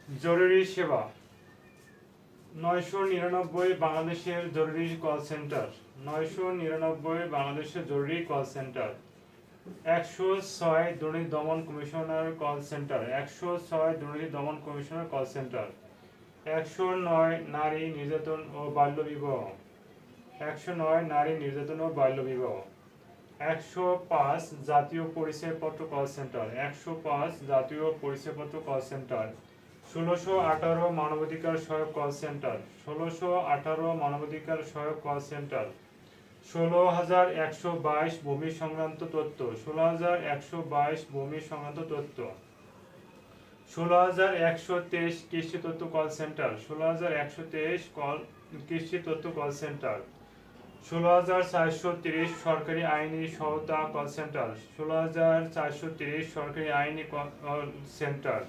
জরুরি সেবা 999 বাংলাদেশের জরুরি কল সেন্টার 999 বাংলাদেশের জরুরি কল সেন্টার 106 দুর্নীতি দমন কমিশনার কল সেন্টার 106 দুর্নীতি দমন কমিশনার কল সেন্টার 109 নারী নির্যাতন ও বাল্য বিবাহ 109 নারী নির্যাতন ও বাল্য বিবাহ 105 জাতীয় পরিচয়পত্র কল সেন্টার 105 জাতীয় পরিচয়পত্র কল সেন্টার 1618 মানবাধিকার সহায়ক কল সেন্টার 1618 মানবাধিকার সহায়ক কল সেন্টার 16122 ভূমি সংক্রান্ত তথ্য 16122 ভূমি সংক্রান্ত তথ্য 16123 কৃষি তথ্য কল সেন্টার 16123 কৃষি তথ্য কল সেন্টার 16430 সরকারি আইনি সহায়তা কল সেন্টার 16430 সরকারি আইনি কল সেন্টার